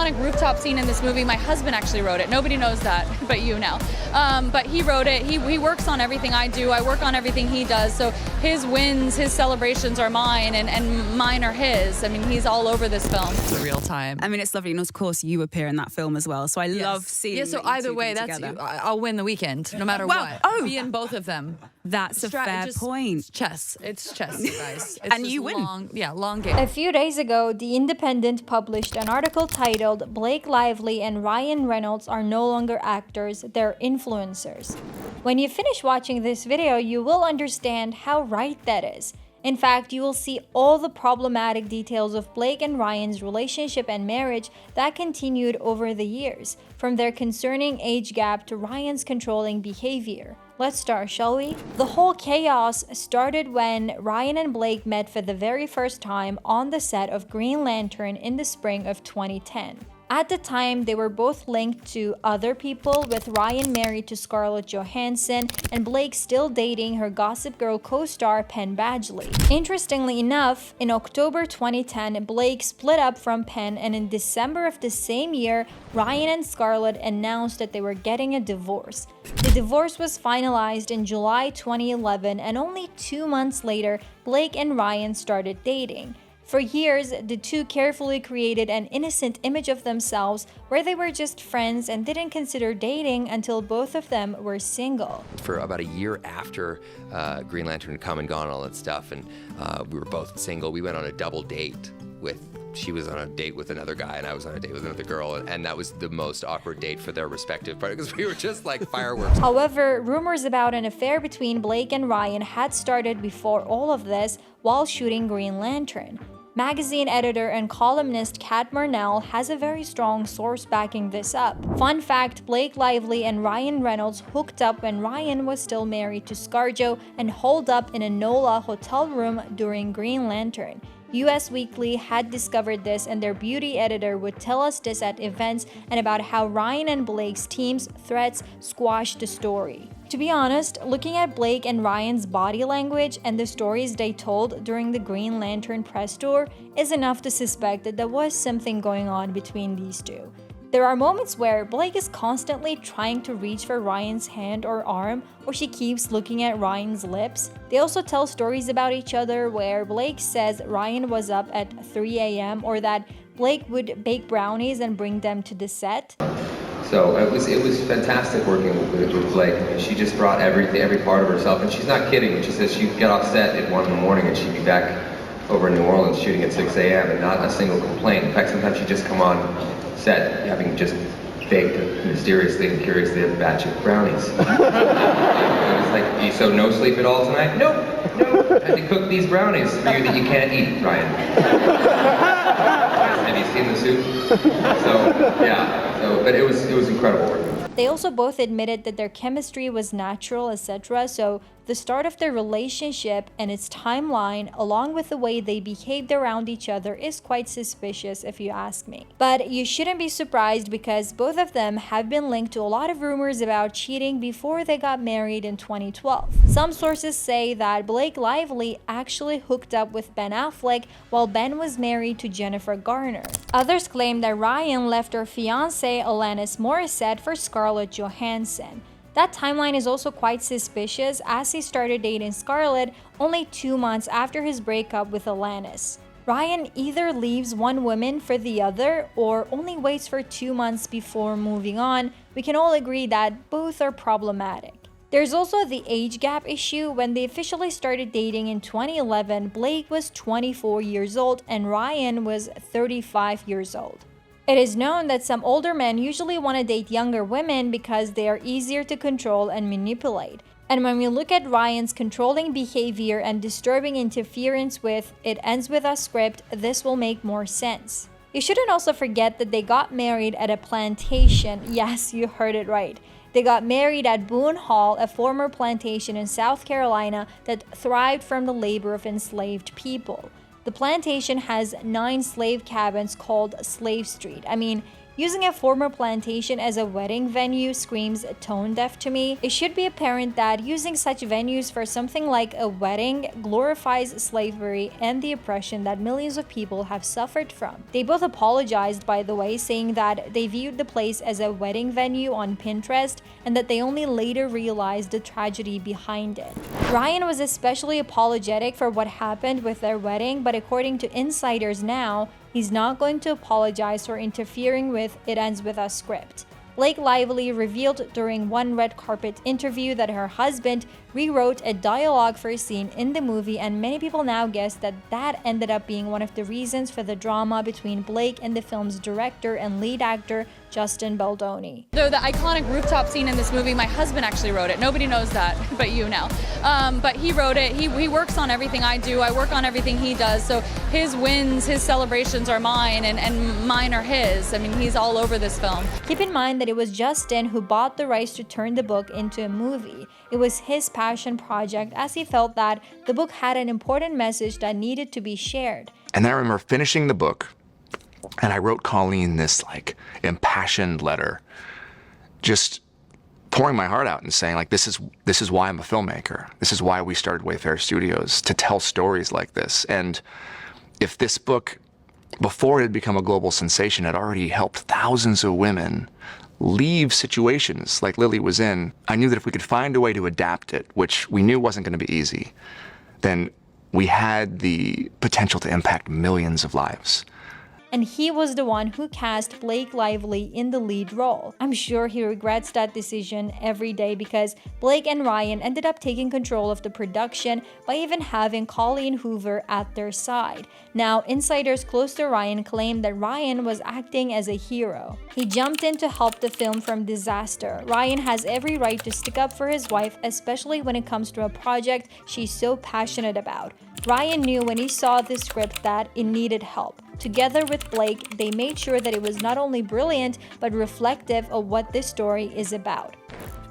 iconic rooftop scene in this movie, my husband actually wrote it. Nobody knows that, but you now. But he wrote it. He works on everything I do. I work on everything he does. So his wins, his celebrations are mine, and mine are his. I mean, he's all over this film. It's a real time. I mean, it's lovely. And of course, you appear in that film as well. So I love seeing Yeah, so that you either two way, come that's together. I'll win the weekend, no matter Well, what. oh. Be in both of them. That's a fair point. It's chess. It's chess, you guys. It's And just you win. Long game. A few days ago, The Independent published an article titled "Blake Lively and Ryan Reynolds are no longer actors, they're influencers." When you finish watching this video, you will understand how right that is. In fact, you will see all the problematic details of Blake and Ryan's relationship and marriage that continued over the years, from their concerning age gap to Ryan's controlling behavior. Let's start, shall we? The whole chaos started when Ryan and Blake met for the very first time on the set of Green Lantern in the spring of 2010. At the time, they were both linked to other people, with Ryan married to Scarlett Johansson and Blake still dating her Gossip Girl co-star Penn Badgley. Interestingly enough, in October 2010, Blake split up from Penn, and in December of the same year, Ryan and Scarlett announced that they were getting a divorce. The divorce was finalized in July 2011, and only 2 months later, Blake and Ryan started dating. For years, the two carefully created an innocent image of themselves where they were just friends and didn't consider dating until both of them were single. For about a year after Green Lantern had come and gone and all that stuff, and we were both single, we went on a double date she was on a date with another guy and I was on a date with another girl, and that was the most awkward date for their respective part because we were just like fireworks. However, rumors about an affair between Blake and Ryan had started before all of this while shooting Green Lantern. Magazine editor and columnist Kat Marnell has a very strong source backing this up. Fun fact, Blake Lively and Ryan Reynolds hooked up when Ryan was still married to ScarJo and holed up in a NOLA hotel room during Green Lantern. US Weekly had discovered this, and their beauty editor would tell us this at events and about how Ryan and Blake's team's threats squashed the story. To be honest, looking at Blake and Ryan's body language and the stories they told during the Green Lantern press tour is enough to suspect that there was something going on between these two. There are moments where Blake is constantly trying to reach for Ryan's hand or arm, or she keeps looking at Ryan's lips. They also tell stories about each other where Blake says Ryan was up at 3 a.m. or that Blake would bake brownies and bring them to the set. So it was fantastic working with Blake. I mean, she just brought every part of herself, and she's not kidding when she says she'd get off set at 1 in the morning and she'd be back over in New Orleans shooting at 6 a.m. and not a single complaint. In fact, sometimes she'd just come on set having just baked mysteriously and curiously a batch of brownies. It was like, so no sleep at all tonight? Nope. I had to cook these brownies for you that you can't eat, Ryan. Have you seen the soup? But it was incredible work. They also both admitted that their chemistry was natural, etc. So the start of their relationship and its timeline, along with the way they behaved around each other, is quite suspicious if you ask me. But you shouldn't be surprised because both of them have been linked to a lot of rumors about cheating before they got married in 2012. Some sources say that Blake Lively actually hooked up with Ben Affleck while Ben was married to Jennifer Garner. Others claim that Ryan left her fiancée Alanis Morissette for Scarlett Johansson. That timeline is also quite suspicious as he started dating Scarlett only 2 months after his breakup with Alanis. Ryan either leaves one woman for the other or only waits for 2 months before moving on. We can all agree that both are problematic. There's also the age gap issue. When they officially started dating in 2011, Blake was 24 years old and Ryan was 35 years old. It is known that some older men usually want to date younger women because they are easier to control and manipulate. And when we look at Ryan's controlling behavior and disturbing interference with "It Ends With Us" script, this will make more sense. You shouldn't also forget that they got married at a plantation. Yes, you heard it right. They got married at Boone Hall, a former plantation in South Carolina that thrived from the labor of enslaved people. The plantation has 9 slave cabins called Slave Street. I mean, using a former plantation as a wedding venue screams tone deaf to me. It should be apparent that using such venues for something like a wedding glorifies slavery and the oppression that millions of people have suffered from. They both apologized, by the way, saying that they viewed the place as a wedding venue on Pinterest and that they only later realized the tragedy behind it. Ryan was especially apologetic for what happened with their wedding, but according to insiders now, he's not going to apologize for interfering with It Ends With Us script. Blake Lively revealed during one red carpet interview that her husband rewrote a dialogue for a scene in the movie, and many people now guess that that ended up being one of the reasons for the drama between Blake and the film's director and lead actor Justin Baldoni. So the iconic rooftop scene in this movie, my husband actually wrote it. Nobody knows that, but you now. But he wrote it. He works on everything I do. I work on everything he does. So his wins, his celebrations are mine, and mine are his. I mean, he's all over this film. Keep in mind that it was Justin who bought the rights to turn the book into a movie. It was his passion project, as he felt that the book had an important message that needed to be shared. And then I remember finishing the book, and I wrote Colleen this impassioned letter, just pouring my heart out and saying this is why I'm a filmmaker. This is why we started Wayfair Studios, to tell stories like this. And if this book, before it had become a global sensation, had already helped thousands of women leave situations like Lily was in, I knew that if we could find a way to adapt it, which we knew wasn't going to be easy, then we had the potential to impact millions of lives. And he was the one who cast Blake Lively in the lead role. I'm sure he regrets that decision every day, because Blake and Ryan ended up taking control of the production by even having Colleen Hoover at their side. Now, insiders close to Ryan claim that Ryan was acting as a hero. He jumped in to help the film from disaster. Ryan has every right to stick up for his wife, especially when it comes to a project she's so passionate about. Ryan knew when he saw the script that it needed help. Together with Blake, they made sure that it was not only brilliant, but reflective of what this story is about.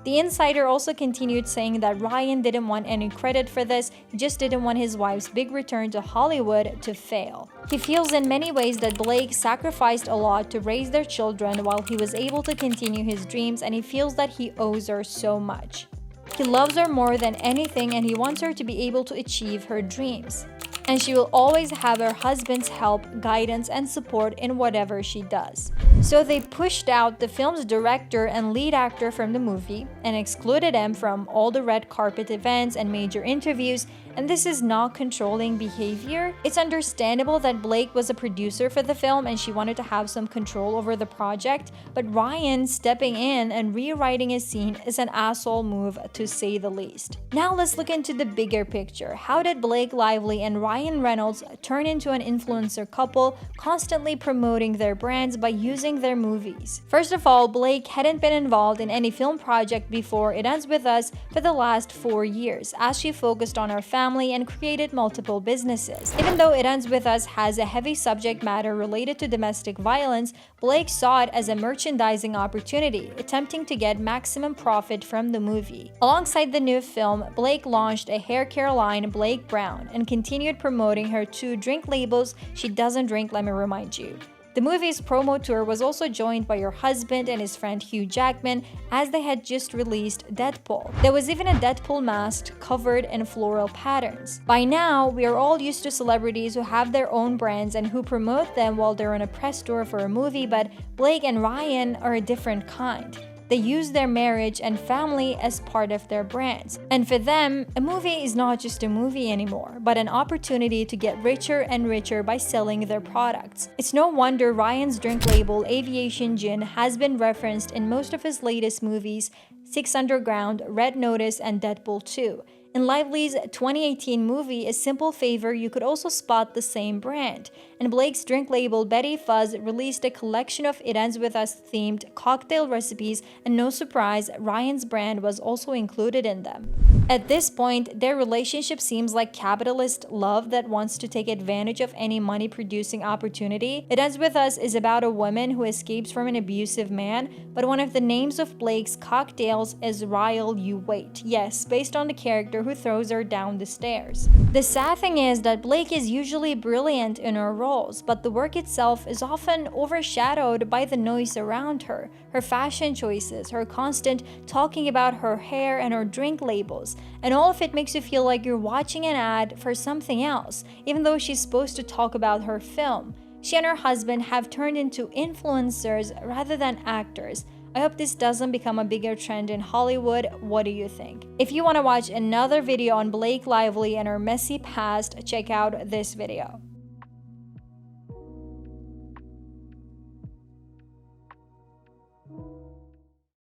The insider also continued saying that Ryan didn't want any credit for this, he just didn't want his wife's big return to Hollywood to fail. He feels in many ways that Blake sacrificed a lot to raise their children while he was able to continue his dreams, and he feels that he owes her so much. He loves her more than anything, and he wants her to be able to achieve her dreams. And she will always have her husband's help, guidance, and support in whatever she does. So they pushed out the film's director and lead actor from the movie and excluded him from all the red carpet events and major interviews, and this is not controlling behavior. It's understandable that Blake was a producer for the film and she wanted to have some control over the project, but Ryan stepping in and rewriting a scene is an asshole move, to say the least. Now let's look into the bigger picture. How did Blake Lively and Ryan Reynolds turn into an influencer couple, constantly promoting their brands by using their movies? First of all, Blake hadn't been involved in any film project before It Ends With Us for the last 4 years, as she focused on her family and created multiple businesses. Even though It Ends With Us has a heavy subject matter related to domestic violence, Blake saw it as a merchandising opportunity, attempting to get maximum profit from the movie. Alongside the new film, Blake launched a hair care line, Blake Brown, and continued promoting her 2 drink labels she doesn't drink, let me remind you. The movie's promo tour was also joined by her husband and his friend Hugh Jackman, as they had just released Deadpool. There was even a Deadpool mask covered in floral patterns. By now, we are all used to celebrities who have their own brands and who promote them while they're on a press tour for a movie, but Blake and Ryan are a different kind. They use their marriage and family as part of their brands. And for them, a movie is not just a movie anymore, but an opportunity to get richer and richer by selling their products. It's no wonder Ryan's drink label, Aviation Gin, has been referenced in most of his latest movies, Six Underground, Red Notice, and Deadpool 2. In Lively's 2018 movie, A Simple Favor, you could also spot the same brand. And Blake's drink label, Betty Fuzz, released a collection of It Ends With Us themed cocktail recipes, and no surprise, Ryan's brand was also included in them. At this point, their relationship seems like capitalist love that wants to take advantage of any money-producing opportunity. It Ends With Us is about a woman who escapes from an abusive man, but one of the names of Blake's cocktails is Ryle You Wait. Yes, based on the character who throws her down the stairs. The sad thing is that Blake is usually brilliant in her role, roles, but the work itself is often overshadowed by the noise around her, her fashion choices, her constant talking about her hair and her drink labels, and all of it makes you feel like you're watching an ad for something else, even though she's supposed to talk about her film. She and her husband have turned into influencers rather than actors. I hope this doesn't become a bigger trend in Hollywood. What do you think? If you want to watch another video on Blake Lively and her messy past, check out this video.